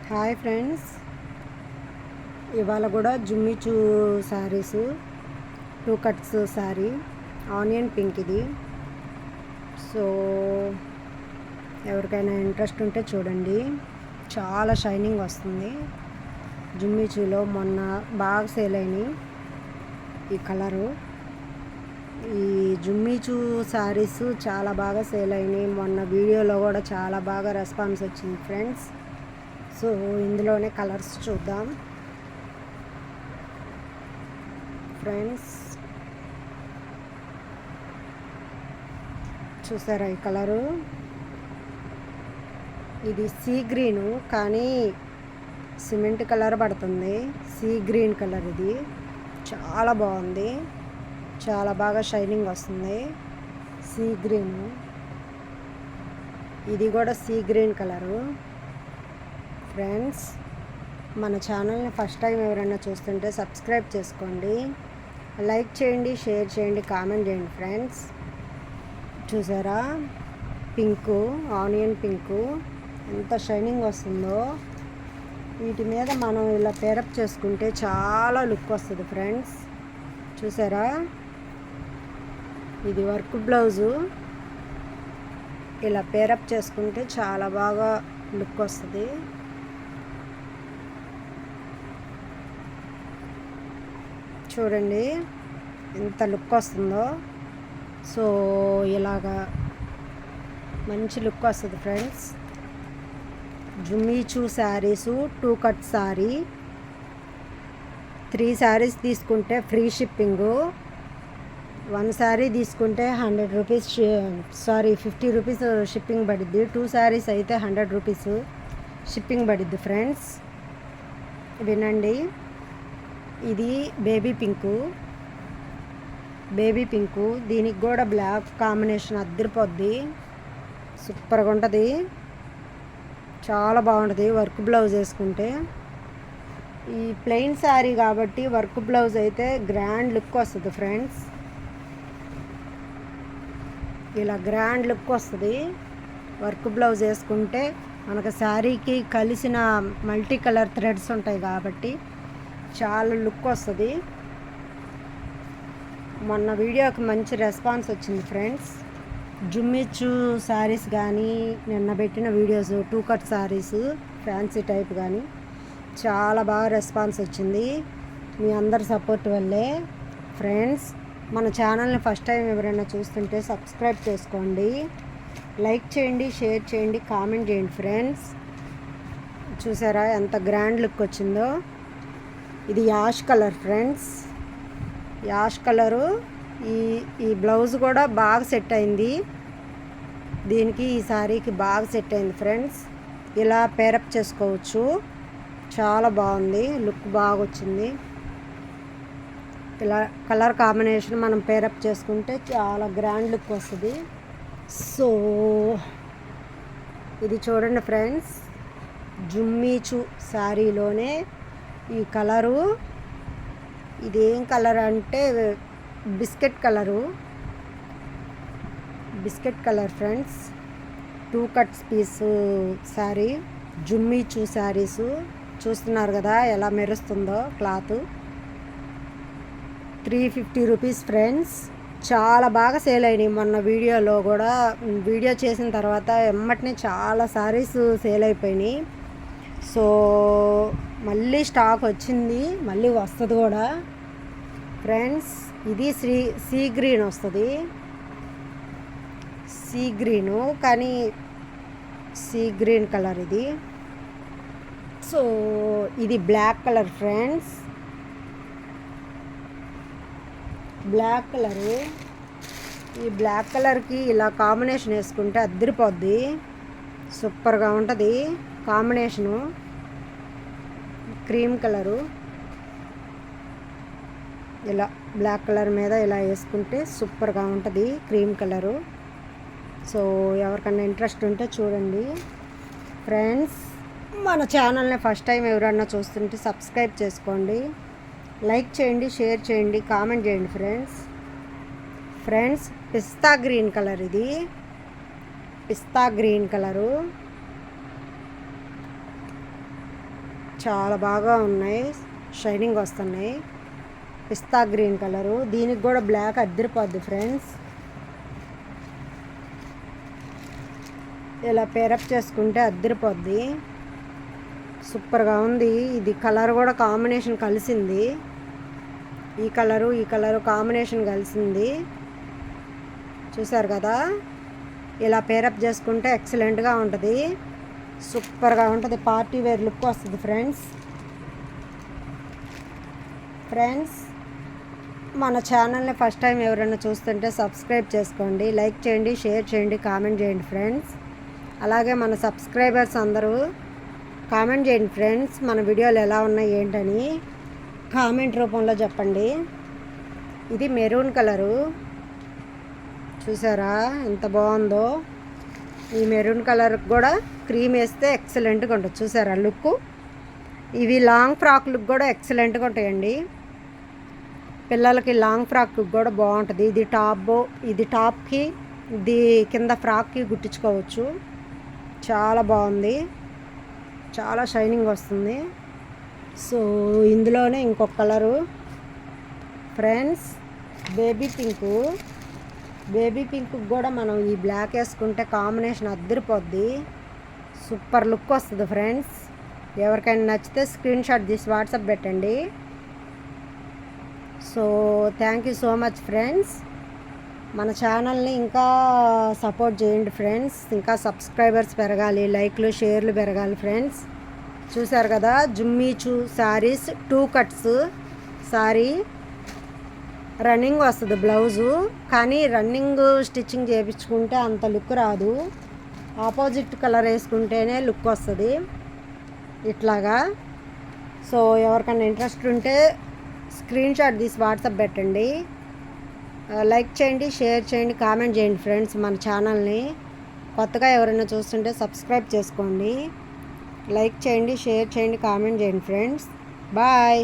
Hi friends, ఇవాళ కూడా జుమ్మిచూ saris 2 cuts sari onion pink ఇది. సో ఎవరికైనా ఇంట్రెస్ట్ ఉంటే చూడండి, చాలా షైనింగ్ వస్తుంది. జుమ్మిచూలో మొన్న బాగా సేల్ అయినాయి ఈ కలరు. ఈ జుమ్మిచూ శారీస్ చాలా బాగా సేల్ అయినాయి. మొన్న వీడియోలో కూడా చాలా బాగా రెస్పాన్స్ వచ్చింది ఫ్రెండ్స్. సో ఇందులోనే కలర్స్ చూద్దాం ఫ్రెండ్స్. చూసారా ఈ కలరు? ఇది సీ గ్రీను, కానీ సిమెంట్ కలర్ పడుతుంది. సీ గ్రీన్ కలర్ ఇది. చాలా బాగుంది, చాలా బాగా షైనింగ్ వస్తుంది. సీ గ్రీను, ఇది కూడా సీ గ్రీన్ కలరు. ఫ్రెండ్స్, మన ఛానల్ని ఫస్ట్ టైం ఎవరైనా చూస్తుంటే సబ్స్క్రైబ్ చేసుకోండి, లైక్ చేయండి, షేర్ చేయండి, కామెంట్ చేయండి ఫ్రెండ్స్. చూసారా పింకు, ఆనియన్ పింకు ఎంత షైనింగ్ వస్తుందో. వీటి మీద మనం ఇలా పేరప్ చేసుకుంటే చాలా లుక్ వస్తుంది ఫ్రెండ్స్. చూసారా, ఇది వర్క్ బ్లౌజు. ఇలా పేరప్ చేసుకుంటే చాలా బాగా లుక్ వస్తుంది. చూడండి ఎంత లుక్ వస్తుందో. సో ఇలాగా మంచి లుక్ వస్తుంది ఫ్రెండ్స్. జుమ్మిచూ శారీసు 2 కట్ శారీ. 3 శారీస్ తీసుకుంటే ఫ్రీ షిప్పింగు. 1 శారీ తీసుకుంటే 100 రూపీస్, 50 రూపీస్ షిప్పింగ్ పడిద్ది. 2 శారీస్ అయితే 100 రూపీస్ షిప్పింగ్ పడిద్ది ఫ్రెండ్స్. వినండి, ఇది బేబీ పింకు. దీనికి కూడా బ్లాక్ కాంబినేషన్ అద్దరిపోద్ది, సూపర్గా ఉంటుంది, చాలా బాగుంటుంది వర్క్ బ్లౌజ్ వేసుకుంటే. ఈ ప్లెయిన్ శారీ కాబట్టి వర్క్ బ్లౌజ్ అయితే గ్రాండ్ లుక్ వస్తుంది ఫ్రెండ్స్. ఇలా గ్రాండ్ లుక్ వస్తుంది వర్క్ బ్లౌజ్ వేసుకుంటే. మనకు శారీకి కలిసిన మల్టీ కలర్ థ్రెడ్స్ ఉంటాయి కాబట్టి చాలా లుక్ వస్తుంది. మొన్న వీడియోకి మంచి రెస్పాన్స్ వచ్చింది ఫ్రెండ్స్. జుమ్మిచూ శారీస్ కానీ, నిన్న పెట్టిన videos 2 cut saris fancy type కానీ చాలా బాగా రెస్పాన్స్ వచ్చింది. మీ అందరి సపోర్ట్ వల్లే ఫ్రెండ్స్. మన ఛానల్ని ఫస్ట్ టైం ఎవరైనా చూస్తుంటే సబ్స్క్రైబ్ చేసుకోండి, లైక్ చేయండి, షేర్ చేయండి, కామెంట్ చేయండి ఫ్రెండ్స్. చూసారా ఎంత గ్రాండ్ లుక్ వచ్చిందో. ఇది ash colour friends, ash colour. ఈ బ్లౌజ్ కూడా బాగా సెట్ అయింది దీనికి, ఈ శారీకి బాగా సెట్ అయింది ఫ్రెండ్స్. ఇలా పేరప్ చేసుకోవచ్చు, చాలా బాగుంది, లుక్ బాగా వచ్చింది. ఇలా కలర్ కాంబినేషన్ మనం పేరప్ చేసుకుంటే చాలా గ్రాండ్ లుక్ వస్తుంది. సో ఇది చూడండి ఫ్రెండ్స్, జుమ్మిచూ శారీలోనే ఈ కలరు. ఇదేం కలర్ అంటే బిస్కెట్ కలర్ ఫ్రెండ్స్. 2 కట్స్ పీసు శారీ, జుమ్మిచూ శారీసు. చూస్తున్నారు కదా ఎలా మెరుస్తుందో క్లాత్. 350 rupees friends. చాలా బాగా సేల్ అయినాయి. మొన్న వీడియోలో కూడా, వీడియో చేసిన తర్వాత ఎమ్మటనే చాలా శారీస్ సేల్ అయిపోయినాయి. సో మళ్ళీ స్టాక్ వచ్చింది, మళ్ళీ వస్తుంది కూడా ఫ్రెండ్స్. ఇది సీ గ్రీన్ వస్తుంది, సీ గ్రీను, కానీ సీ గ్రీన్ కలర్ ఇది. సో ఇది black colour friends, black colour. ఈ బ్లాక్ కలర్కి ఇలా కాంబినేషన్ వేసుకుంటే అద్దరిపోద్ది, సూపర్గా ఉంటుంది కాంబినేషను. క్రీమ్ కలరు, ఇలా బ్లాక్ కలర్ మీద ఇలా వేసుకుంటే సూపర్గా ఉంటుంది క్రీమ్ కలరు. సో ఎవరికన్నా ఇంట్రెస్ట్ ఉంటే చూడండి ఫ్రెండ్స్. మన ఛానల్ని ఫస్ట్ టైం ఎవరన్నా చూస్తుంటే సబ్స్క్రైబ్ చేసుకోండి, లైక్ చేయండి, షేర్ చేయండి, కామెంట్ చేయండి ఫ్రెండ్స్. పిస్తా గ్రీన్ కలర్, ఇది పిస్తా గ్రీన్ కలరు. చాలా బాగా ఉన్నాయి, షైనింగ్ వస్తున్నాయి. పిస్తా గ్రీన్ కలరు, దీనికి కూడా బ్లాక్ అద్దరిపోద్ది ఫ్రెండ్స్. ఇలా పేరప్ చేసుకుంటే అద్దరిపోద్ది, సూపర్గా ఉంది. ఇది కలర్ కూడా కాంబినేషన్ కలిసింది, ఈ కలరు కాంబినేషన్ కలిసింది. చూసారు కదా, ఇలా పేరప్ చేసుకుంటే ఎక్సలెంట్గా ఉంటుంది, సూపర్గా ఉంటుంది. పార్టీ వేర్ లుక్ వస్తుంది ఫ్రెండ్స్. మన ఛానల్ని ఫస్ట్ టైం ఎవరైనా చూస్తుంటే సబ్స్క్రైబ్ చేసుకోండి, లైక్ చేయండి, షేర్ చేయండి, కామెంట్ చేయండి ఫ్రెండ్స్. అలాగే మన సబ్స్క్రైబర్స్ అందరూ కామెంట్ చేయండి ఫ్రెండ్స్, మన వీడియోలు ఎలా ఉన్నాయి ఏంటని కామెంట్ రూపంలో చెప్పండి. ఇది మెరూన్ కలరు, చూసారా ఎంత బాగుందో. ఈ మెరూన్ కలర్ కూడా క్రీమ్ వేస్తే ఎక్సలెంట్గా ఉంటుంది, చూసారా లుక్. ఇవి లాంగ్ ఫ్రాక్ లుక్ కూడా ఎక్సలెంట్గా ఉంటాయండి, పిల్లలకి లాంగ్ ఫ్రాక్ కూడా బాగుంటుంది. ఇది టాప్కి, ఇది కింద ఫ్రాక్కి గుట్టించుకోవచ్చు. చాలా బాగుంది, చాలా షైనింగ్ వస్తుంది. సో ఇందులోనే ఇంకొక కలరు ఫ్రెండ్స్, బేబీ పింక్ కూడా మనం ఈ బ్లాక్ వేసుకుంటే కాంబినేషన్ అద్దరిపోద్ది, సూపర్ లుక్ వస్తుంది ఫ్రెండ్స్. ఎవరికైనా నచ్చితే స్క్రీన్ షాట్ తీసి వాట్సాప్ పెట్టండి. So thank you so much friends. మన ఛానల్ని ఇంకా సపోర్ట్ చేయండి ఫ్రెండ్స్, ఇంకా సబ్స్క్రైబర్స్ పెరగాలి, లైక్లు షేర్లు పెరగాలి ఫ్రెండ్స్. చూసారు కదా, జుమ్మీచూ శారీస్ 2 కట్స్ శారీ, రన్నింగ్ వస్తుంది బ్లౌజు, కానీ రన్నింగ్ స్టిచ్చింగ్ చేయించుకుంటే అంత లుక్ రాదు, ఆపోజిట్ కలర్ వేసుకుంటేనే లుక్ వస్తుంది ఇట్లాగా. సో ఎవరికైనా ఇంట్రెస్ట్ ఉంటే స్క్రీన్ షాట్ తీసి వాట్సాప్ పెట్టండి, లైక్ చేయండి, షేర్ చేయండి, కామెంట్ చేయండి ఫ్రెండ్స్. మన ఛానల్ని కొత్తగా ఎవరైనా చూస్తుంటే సబ్స్క్రైబ్ చేసుకోండి, లైక్ చేయండి, షేర్ చేయండి, కామెంట్ చేయండి ఫ్రెండ్స్. బాయ్.